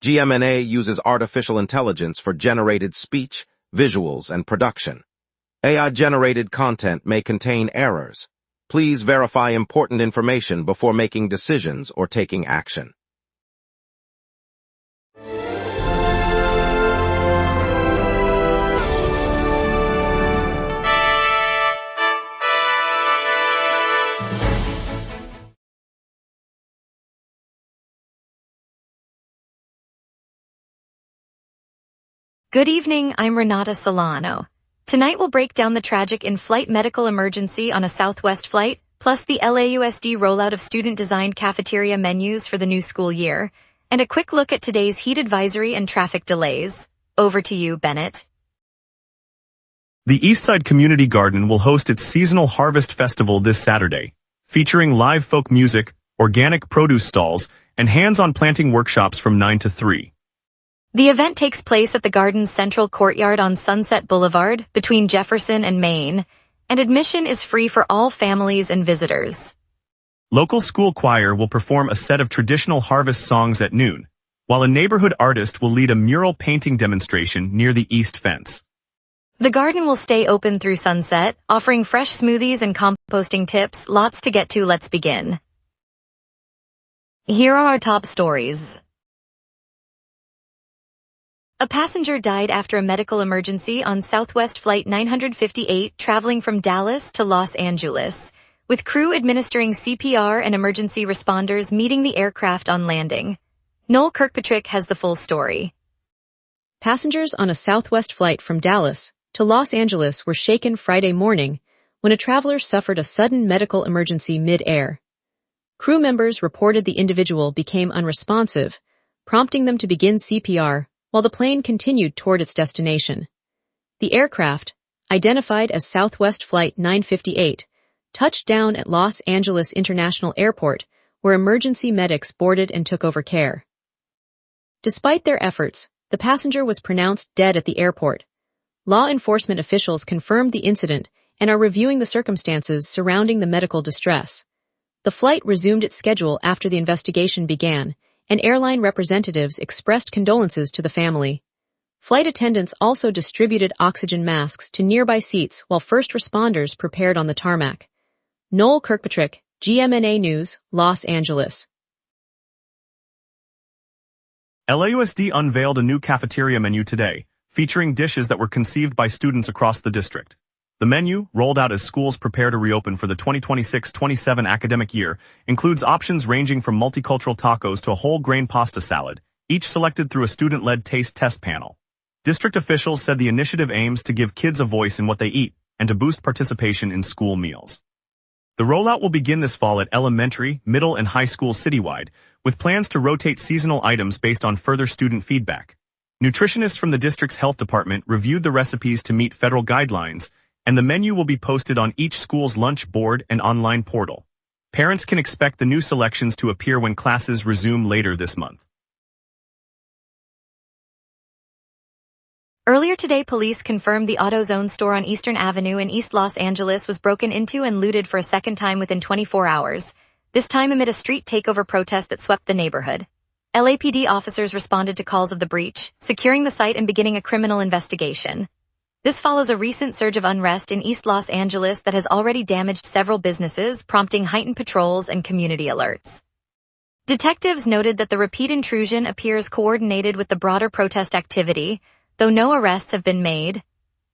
gmna uses artificial intelligence for generated speech, visuals, and production. AI-generated content may contain errors. Please verify important information before making decisions or taking action. Good evening, I'm Renata Solano. Tonight we'll break down the tragic in-flight medical emergency on a Southwest flight, plus the LAUSD rollout of student-designed cafeteria menus for the new school year, and a quick look at today's heat advisory and traffic delays. Over to you, Bennett. The Eastside Community Garden will host its seasonal harvest festival this Saturday, featuring live folk music, organic produce stalls, and hands-on planting workshops from 9 to 3. The event takes place at the garden's central courtyard on Sunset Boulevard between Jefferson and Main, and admission is free for all families and visitors. Local school choir will perform a set of traditional harvest songs at noon, while a neighborhood artist will lead a mural painting demonstration near the east fence. The garden will stay open through sunset, offering fresh smoothies and composting tips. Lots to get to. Let's begin. Here are our top stories. A passenger died after a medical emergency on Southwest Flight 958 traveling from Dallas to Los Angeles, with crew administering CPR and emergency responders meeting the aircraft on landing. Noel Kirkpatrick has the full story. Passengers on a Southwest flight from Dallas to Los Angeles were shaken Friday morning when a traveler suffered a sudden medical emergency mid-air. Crew members reported the individual became unresponsive, prompting them to begin CPR while the plane continued toward its destination. The aircraft, identified as Southwest Flight 958, touched down at Los Angeles International Airport, where emergency medics boarded and took over care. Despite their efforts, the passenger was pronounced dead at the airport. Law enforcement officials confirmed the incident and are reviewing the circumstances surrounding the medical distress. The flight resumed its schedule after the investigation began, and airline representatives expressed condolences to the family. Flight attendants also distributed oxygen masks to nearby seats while first responders prepared on the tarmac. Noel Kirkpatrick, GMNA News, Los Angeles. LAUSD unveiled a new cafeteria menu today, featuring dishes that were conceived by students across the district. The menu, rolled out as schools prepare to reopen for the 2026-27 academic year, includes options ranging from multicultural tacos to a whole-grain pasta salad, each selected through a student-led taste test panel. District officials said the initiative aims to give kids a voice in what they eat and to boost participation in school meals. The rollout will begin this fall at elementary, middle, and high schools citywide, with plans to rotate seasonal items based on further student feedback. Nutritionists from the district's health department reviewed the recipes to meet federal guidelines, and the menu will be posted on each school's lunch board and online portal. Parents can expect the new selections to appear when classes resume later this month. Earlier today, police confirmed the AutoZone store on Eastern Avenue in East Los Angeles was broken into and looted for a second time within 24 hours, this time amid a street takeover protest that swept the neighborhood. LAPD officers responded to calls of the breach, securing the site and beginning a criminal investigation. This follows a recent surge of unrest in East Los Angeles that has already damaged several businesses, prompting heightened patrols and community alerts. Detectives noted that the repeat intrusion appears coordinated with the broader protest activity, though no arrests have been made.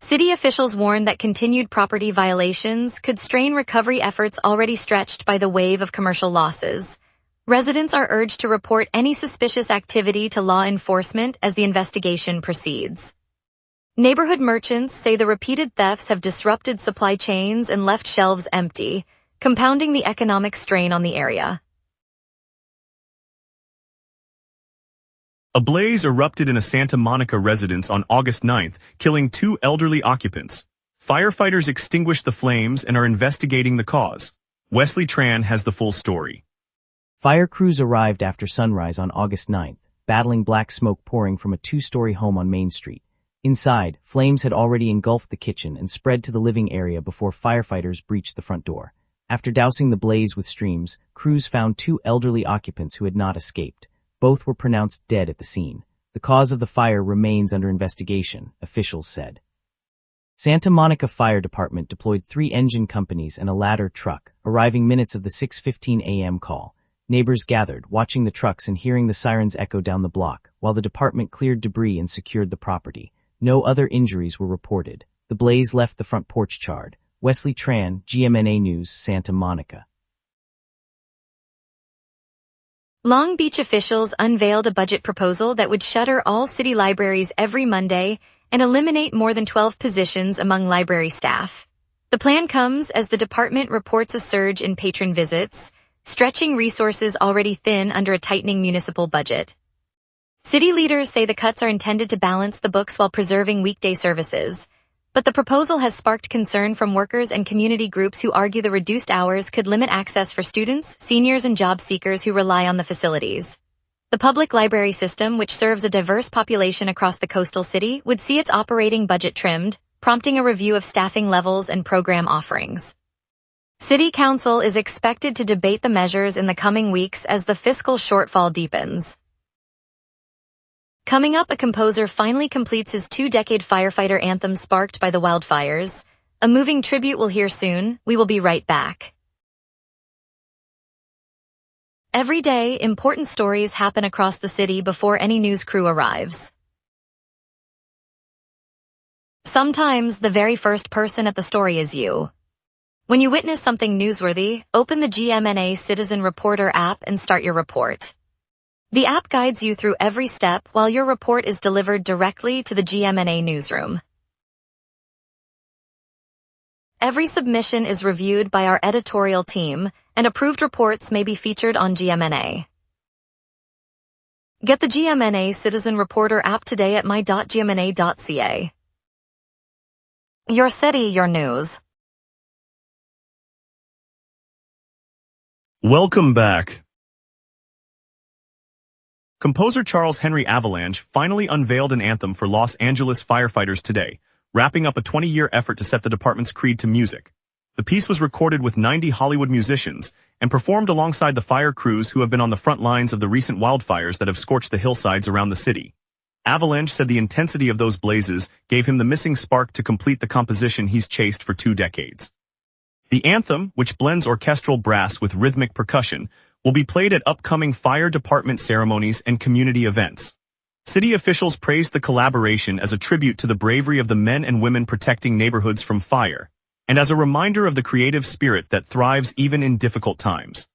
City officials warned that continued property violations could strain recovery efforts already stretched by the wave of commercial losses. Residents are urged to report any suspicious activity to law enforcement as the investigation proceeds. Neighborhood merchants say the repeated thefts have disrupted supply chains and left shelves empty, compounding the economic strain on the area. A blaze erupted in a Santa Monica residence on August 9th, killing 2 elderly occupants. Firefighters extinguished the flames and are investigating the cause. Wesley Tran has the full story. Fire crews arrived after sunrise on August 9th, battling black smoke pouring from a 2-story home on Main Street. Inside, flames had already engulfed the kitchen and spread to the living area before firefighters breached the front door. After dousing the blaze with streams, crews found 2 elderly occupants who had not escaped. Both were pronounced dead at the scene. The cause of the fire remains under investigation, officials said. Santa Monica Fire Department deployed 3 engine companies and a ladder truck, arriving minutes of the 6:15 a.m. call. Neighbors gathered, watching the trucks and hearing the sirens echo down the block, while the department cleared debris and secured the property. No other injuries were reported. The blaze left the front porch charred. Wesley Tran, GMNA News, Santa Monica. Long Beach officials unveiled a budget proposal that would shutter all city libraries every Monday and eliminate more than 12 positions among library staff. The plan comes as the department reports a surge in patron visits, stretching resources already thin under a tightening municipal budget. City leaders say the cuts are intended to balance the books while preserving weekday services, but the proposal has sparked concern from workers and community groups who argue the reduced hours could limit access for students, seniors, and job seekers who rely on the facilities. The public library system, which serves a diverse population across the coastal city, would see its operating budget trimmed, prompting a review of staffing levels and program offerings. City Council is expected to debate the measures in the coming weeks as the fiscal shortfall deepens. Coming up, a composer finally completes his 2-decade firefighter anthem sparked by the wildfires. A moving tribute we'll hear soon. We will be right back. Every day, important stories happen across the city before any news crew arrives. Sometimes the very first person at the story is you. When you witness something newsworthy, open the GMNA Citizen Reporter app and start your report. The app guides you through every step while your report is delivered directly to the GMNA newsroom. Every submission is reviewed by our editorial team, and approved reports may be featured on GMNA. Get the GMNA Citizen Reporter app today at my.gmna.ca. Your city, your news. Welcome back. Composer Charles Henry Avalanche finally unveiled an anthem for Los Angeles firefighters today, wrapping up a 20-year effort to set the department's creed to music. The piece was recorded with 90 Hollywood musicians and performed alongside the fire crews who have been on the front lines of the recent wildfires that have scorched the hillsides around the city. Avalanche said the intensity of those blazes gave him the missing spark to complete the composition he's chased for 2 decades. The anthem, which blends orchestral brass with rhythmic percussion, will be played at upcoming fire department ceremonies and community events. City officials praised the collaboration as a tribute to the bravery of the men and women protecting neighborhoods from fire, and as a reminder of the creative spirit that thrives even in difficult times.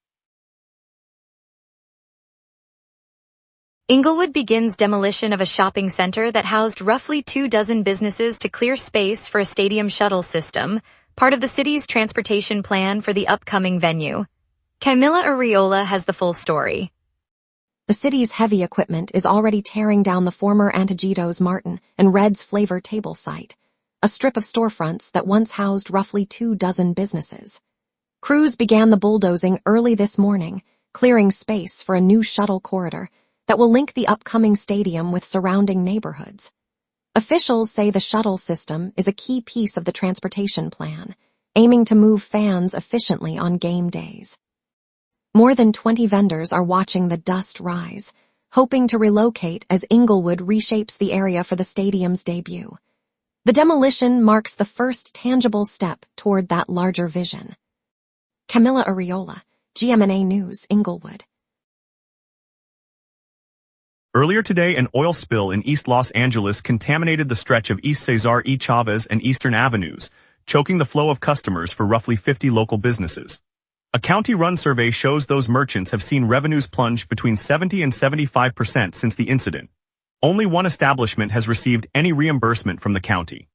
Inglewood begins demolition of a shopping center that housed roughly 24 businesses to clear space for a stadium shuttle system, part of the city's transportation plan for the upcoming venue. Camila Arriola has the full story. The city's heavy equipment is already tearing down the former Antojitos Martin and Red's Flavor Table site, a strip of storefronts that once housed roughly 24 businesses. Crews began the bulldozing early this morning, clearing space for a new shuttle corridor that will link the upcoming stadium with surrounding neighborhoods. Officials say the shuttle system is a key piece of the transportation plan, aiming to move fans efficiently on game days. More than 20 vendors are watching the dust rise, hoping to relocate as Inglewood reshapes the area for the stadium's debut. The demolition marks the first tangible step toward that larger vision. Camila Arriola, GMNA News, Inglewood. Earlier today, an oil spill in East Los Angeles contaminated the stretch of East Cesar E. Chavez and Eastern Avenues, choking the flow of customers for roughly 50 local businesses. A county-run survey shows those merchants have seen revenues plunge between 70 and 75% since the incident. Only one establishment has received any reimbursement from the county.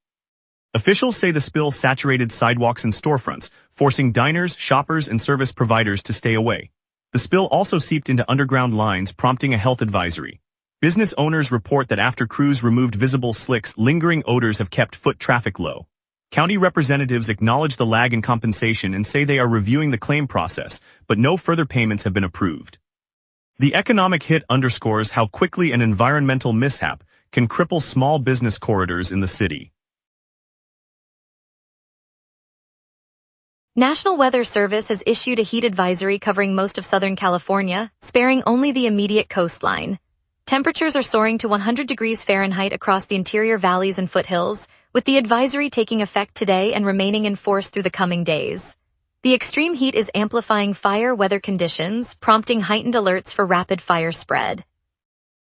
Officials say the spill saturated sidewalks and storefronts, forcing diners, shoppers, and service providers to stay away. The spill also seeped into underground lines, prompting a health advisory. Business owners report that after crews removed visible slicks, lingering odors have kept foot traffic low. County representatives acknowledge the lag in compensation and say they are reviewing the claim process, but no further payments have been approved. The economic hit underscores how quickly an environmental mishap can cripple small business corridors in the city. National Weather Service has issued a heat advisory covering most of Southern California, sparing only the immediate coastline. Temperatures are soaring to 100 degrees Fahrenheit across the interior valleys and foothills, with the advisory taking effect today and remaining in force through the coming days. The extreme heat is amplifying fire weather conditions, prompting heightened alerts for rapid fire spread.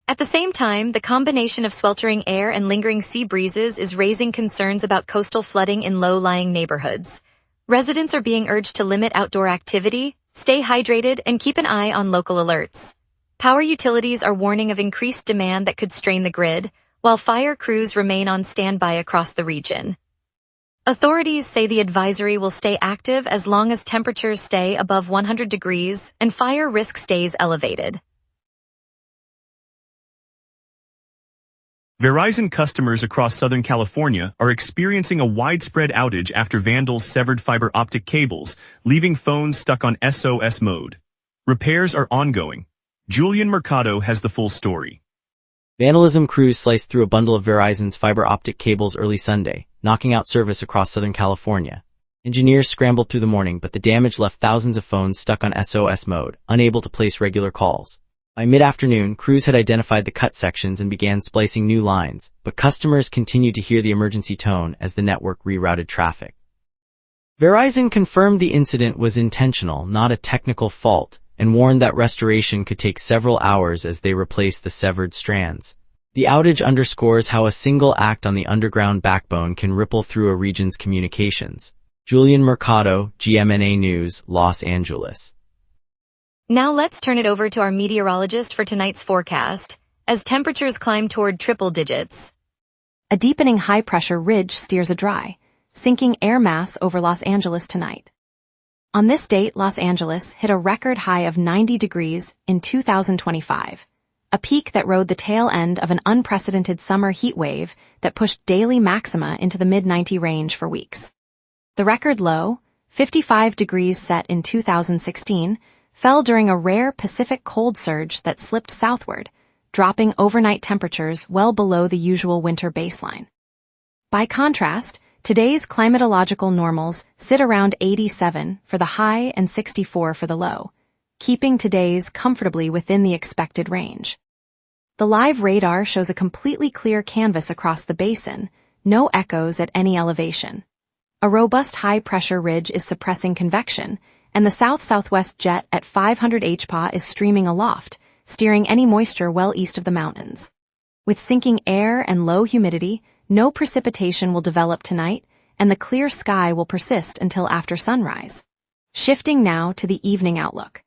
At the same time, the combination of sweltering air and lingering sea breezes is raising concerns about coastal flooding in low-lying neighborhoods. Residents are being urged to limit outdoor activity, stay hydrated, and keep an eye on local alerts. Power utilities are warning of increased demand that could strain the grid, while fire crews remain on standby across the region. Authorities say the advisory will stay active as long as temperatures stay above 100 degrees and fire risk stays elevated. Verizon customers across Southern California are experiencing a widespread outage after vandals severed fiber optic cables, leaving phones stuck on SOS mode. Repairs are ongoing. Julian Mercado has the full story. Vandalism crews sliced through a bundle of Verizon's fiber optic cables early Sunday, knocking out service across Southern California. Engineers scrambled through the morning, but the damage left thousands of phones stuck on SOS mode, unable to place regular calls. By mid-afternoon, crews had identified the cut sections and began splicing new lines, but customers continued to hear the emergency tone as the network rerouted traffic. Verizon confirmed the incident was intentional, not a technical fault, and warned that restoration could take several hours as they replaced the severed strands. The outage underscores how a single act on the underground backbone can ripple through a region's communications. Julian Mercado, GMNA News, Los Angeles. Now let's turn it over to our meteorologist for tonight's forecast, as temperatures climb toward triple digits. A deepening high-pressure ridge steers a dry, sinking air mass over Los Angeles tonight. On this date, Los Angeles hit a record high of 90 degrees in 2025, a peak that rode the tail end of an unprecedented summer heat wave that pushed daily maxima into the mid-90 range for weeks. The record low, 55 degrees set in 2016, fell during a rare Pacific cold surge that slipped southward, dropping overnight temperatures well below the usual winter baseline. By contrast, today's climatological normals sit around 87 for the high and 64 for the low, keeping today's comfortably within the expected range. The live radar shows a completely clear canvas across the basin, no echoes at any elevation. A robust high-pressure ridge is suppressing convection, and the south-southwest jet at 500 hPa is streaming aloft, steering any moisture well east of the mountains. With sinking air and low humidity, no precipitation will develop tonight, and the clear sky will persist until after sunrise. Shifting now to the evening outlook.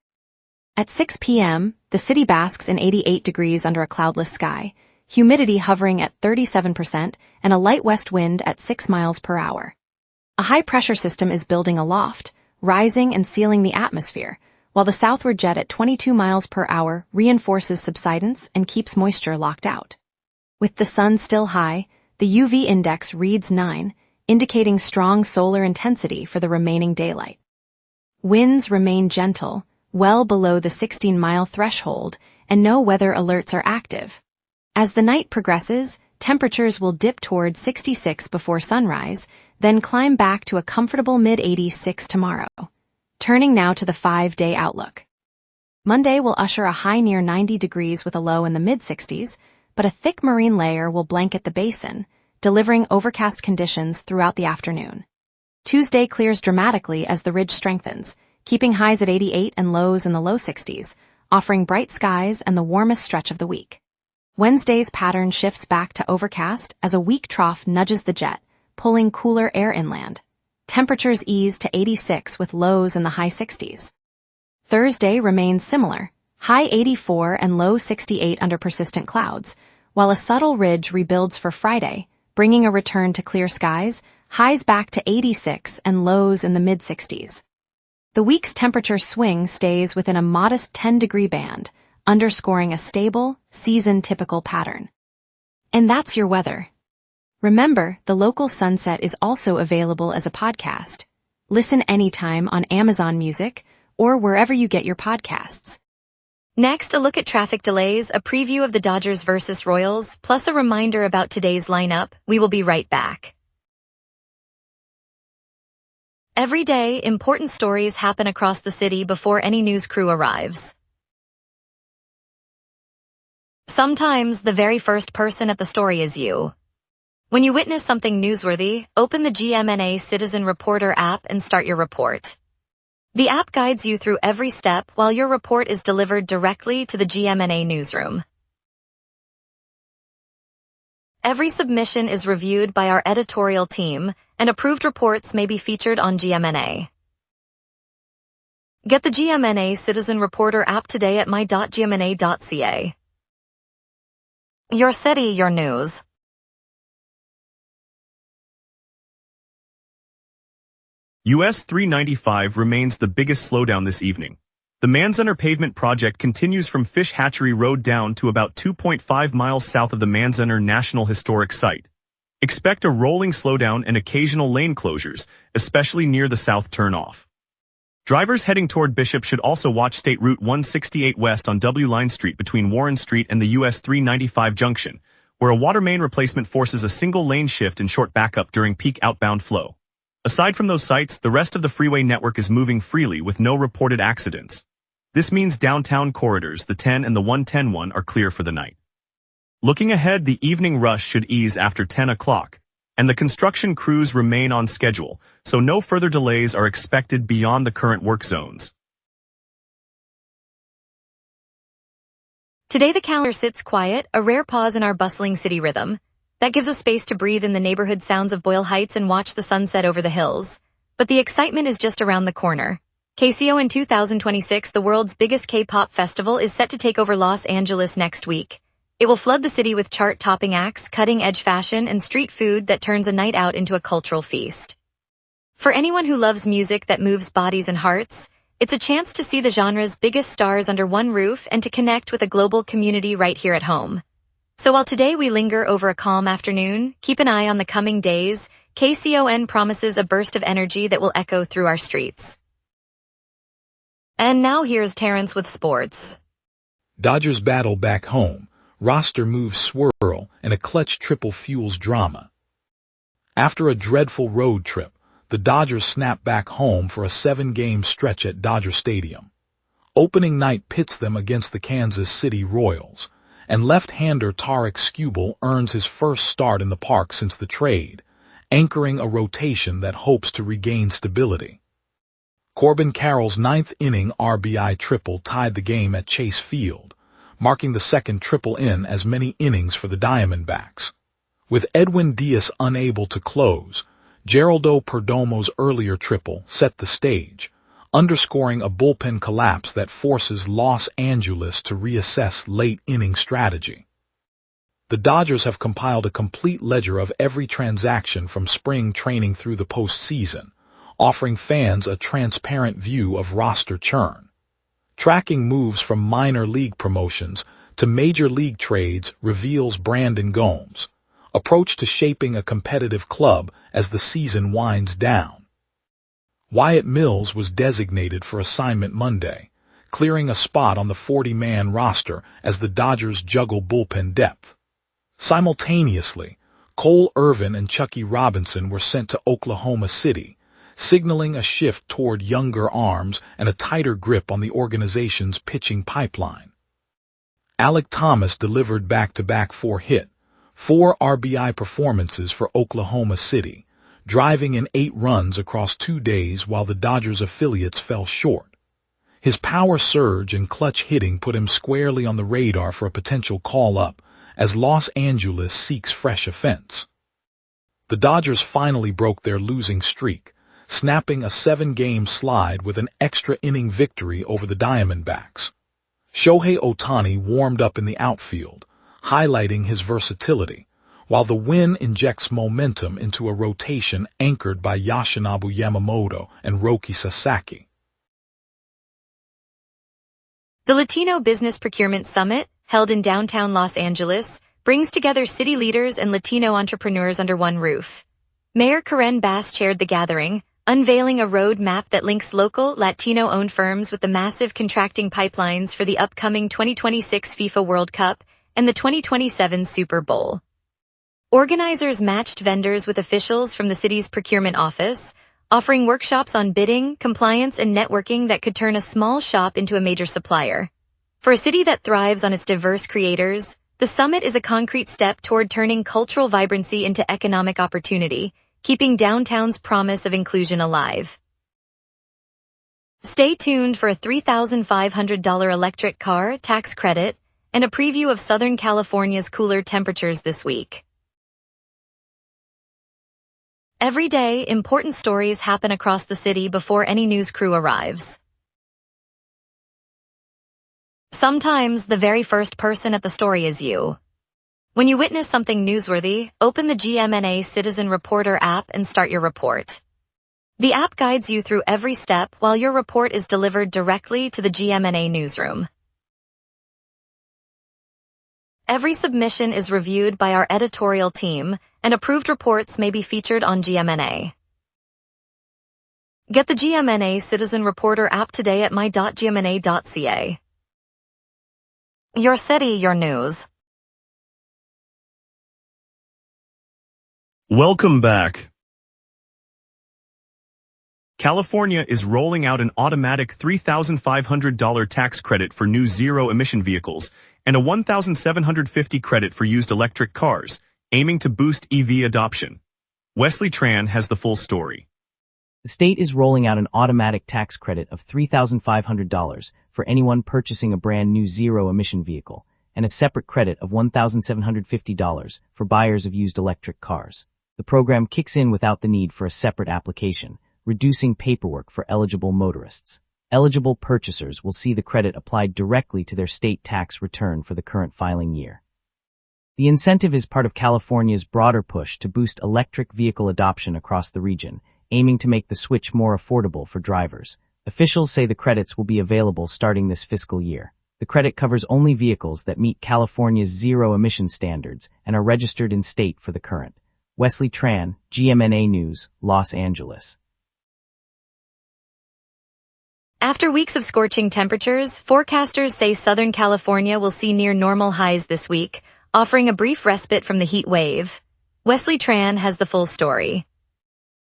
At 6 p.m., the city basks in 88 degrees under a cloudless sky, humidity hovering at 37% and a light west wind at 6 miles per hour. A high-pressure system is building aloft, rising and sealing the atmosphere, while the southward jet at 22 miles per hour reinforces subsidence and keeps moisture locked out. With the sun still high, the UV index reads 9, indicating strong solar intensity for the remaining daylight. Winds remain gentle, well below the 16-mile threshold, and no weather alerts are active. As the night progresses, temperatures will dip toward 66 before sunrise, then climb back to a comfortable mid-86 tomorrow. Turning now to the 5-day outlook. Monday will usher a high near 90 degrees with a low in the mid-60s, but a thick marine layer will blanket the basin, delivering overcast conditions throughout the afternoon. Tuesday clears dramatically as the ridge strengthens, keeping highs at 88 and lows in the low 60s, offering bright skies and the warmest stretch of the week. Wednesday's pattern shifts back to overcast as a weak trough nudges the jet, pulling cooler air inland. Temperatures ease to 86 with lows in the high 60s. Thursday remains similar, high 84 and low 68 under persistent clouds, while a subtle ridge rebuilds for Friday, bringing a return to clear skies, highs back to 86 and lows in the mid-60s. The week's temperature swing stays within a modest 10-degree band, underscoring a stable, season-typical pattern. And that's your weather. Remember, the local sunset is also available as a podcast. Listen anytime on Amazon Music or wherever you get your podcasts. Next, a look at traffic delays, a preview of the Dodgers versus Royals, plus a reminder about today's lineup. We will be right back. Every day, important stories happen across the city before any news crew arrives. Sometimes the very first person at the story is you. When you witness something newsworthy, open the GMNA Citizen Reporter app and start your report. The app guides you through every step while your report is delivered directly to the GMNA newsroom. Every submission is reviewed by our editorial team, and approved reports may be featured on GMNA. Get the GMNA Citizen Reporter app today at my.gmna.ca. Your city, your news. US 395 remains the biggest slowdown this evening. The Manzanar pavement project continues from Fish Hatchery Road down to about 2.5 miles south of the Manzanar National Historic Site. Expect a rolling slowdown and occasional lane closures, especially near the south turnoff. Drivers heading toward Bishop should also watch State Route 168 west on W Line Street between Warren Street and the US 395 junction, where a water main replacement forces a single lane shift and short backup during peak outbound flow. Aside from those sites, the rest of the freeway network is moving freely with no reported accidents. This means downtown corridors, the 10 and the 110 one, are clear for the night. Looking ahead, the evening rush should ease after 10 o'clock, and the construction crews remain on schedule, so no further delays are expected beyond the current work zones. Today the calendar sits quiet, a rare pause in our bustling city rhythm. That gives us space to breathe in the neighborhood sounds of Boyle Heights and watch the sunset over the hills. But the excitement is just around the corner. KCO in 2026, the world's biggest K-pop festival, is set to take over Los Angeles next week. It will flood the city with chart-topping acts, cutting-edge fashion, and street food that turns a night out into a cultural feast. For anyone who loves music that moves bodies and hearts, it's a chance to see the genre's biggest stars under one roof and to connect with a global community right here at home. So while today we linger over a calm afternoon, keep an eye on the coming days. KCON promises a burst of energy that will echo through our streets. And now here's Terrence with sports. Dodgers battle back home, roster moves swirl, and a clutch triple fuels drama. After a dreadful road trip, the Dodgers snap back home for a 7-game stretch at Dodger Stadium. Opening night pits them against the Kansas City Royals, and left-hander Tarek Skubal earns his first start in the park since the trade, anchoring a rotation that hopes to regain stability. Corbin Carroll's 9th-inning RBI triple tied the game at Chase Field, marking the second triple in as many innings for the Diamondbacks. With Edwin Diaz unable to close, Geraldo Perdomo's earlier triple set the stage, underscoring a bullpen collapse that forces Los Angeles to reassess late-inning strategy. The Dodgers have compiled a complete ledger of every transaction from spring training through the postseason, offering fans a transparent view of roster churn. Tracking moves from minor league promotions to major league trades reveals Brandon Gomes' approach to shaping a competitive club as the season winds down. Wyatt Mills was designated for assignment Monday, clearing a spot on the 40-man roster as the Dodgers juggle bullpen depth. Simultaneously, Cole Irvin and Chucky Robinson were sent to Oklahoma City, signaling a shift toward younger arms and a tighter grip on the organization's pitching pipeline. Alek Thomas delivered back-to-back 4 RBI performances for Oklahoma City, driving in 8 runs across 2 days while the Dodgers affiliates fell short. His power surge and clutch hitting put him squarely on the radar for a potential call-up as Los Angeles seeks fresh offense. The Dodgers finally broke their losing streak, snapping a 7-game slide with an extra-inning victory over the Diamondbacks. Shohei Ohtani warmed up in the outfield, highlighting his versatility, while the win injects momentum into a rotation anchored by Yoshinobu Yamamoto and Roki Sasaki. The Latino Business Procurement Summit, held in downtown Los Angeles, brings together city leaders and Latino entrepreneurs under one roof. Mayor Karen Bass chaired the gathering, unveiling a road map that links local Latino-owned firms with the massive contracting pipelines for the upcoming 2026 FIFA World Cup and the 2027 Super Bowl. Organizers matched vendors with officials from the city's procurement office, offering workshops on bidding, compliance, and networking that could turn a small shop into a major supplier. For a city that thrives on its diverse creators, the summit is a concrete step toward turning cultural vibrancy into economic opportunity, keeping downtown's promise of inclusion alive. Stay tuned for a $3,500 electric car tax credit and a preview of Southern California's cooler temperatures this week. Every day, important stories happen across the city before any news crew arrives. Sometimes the very first person at the story is you. When you witness something newsworthy, open the GMNA Citizen Reporter app and start your report. The app guides you through every step while your report is delivered directly to the GMNA newsroom. Every submission is reviewed by our editorial team, and approved reports may be featured on GMNA. Get the GMNA Citizen Reporter app today at my.gmna.ca. Your city, your news. Welcome back. California is rolling out an automatic $3,500 tax credit for new zero-emission vehicles and a $1,750 credit for used electric cars, aiming to boost EV adoption. Wesley Tran has the full story. The state is rolling out an automatic tax credit of $3,500 for anyone purchasing a brand new zero-emission vehicle, and a separate credit of $1,750 for buyers of used electric cars. The program kicks in without the need for a separate application, reducing paperwork for eligible motorists. Eligible purchasers will see the credit applied directly to their state tax return for the current filing year. The incentive is part of California's broader push to boost electric vehicle adoption across the region, aiming to make the switch more affordable for drivers. Officials say the credits will be available starting this fiscal year. The credit covers only vehicles that meet California's zero-emission standards and are registered in state for the current. Wesley Tran, GMNA News, Los Angeles. After weeks of scorching temperatures, forecasters say Southern California will see near normal highs this week, offering a brief respite from the heat wave. Wesley Tran has the full story.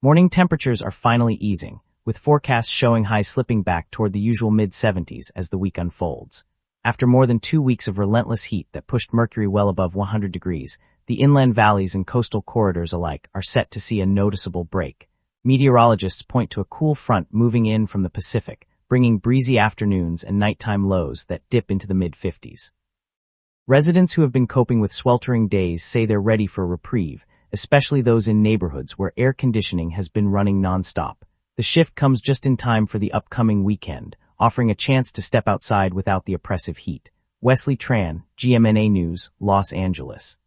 Morning temperatures are finally easing, with forecasts showing highs slipping back toward the usual mid-70s as the week unfolds. After more than 2 weeks of relentless heat that pushed mercury well above 100 degrees, the inland valleys and coastal corridors alike are set to see a noticeable break. Meteorologists point to a cool front moving in from the Pacific, bringing breezy afternoons and nighttime lows that dip into the mid-50s. Residents who have been coping with sweltering days say they're ready for a reprieve, especially those in neighborhoods where air conditioning has been running nonstop. The shift comes just in time for the upcoming weekend, offering a chance to step outside without the oppressive heat. Wesley Tran, GMNA News, Los Angeles.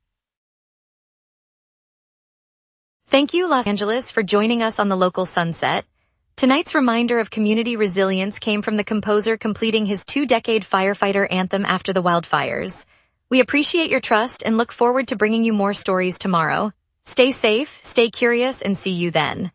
Thank you, Los Angeles, for joining us on the local sunset. Tonight's reminder of community resilience came from the composer completing his 2-decade firefighter anthem after the wildfires. We appreciate your trust and look forward to bringing you more stories tomorrow. Stay safe, stay curious, and see you then.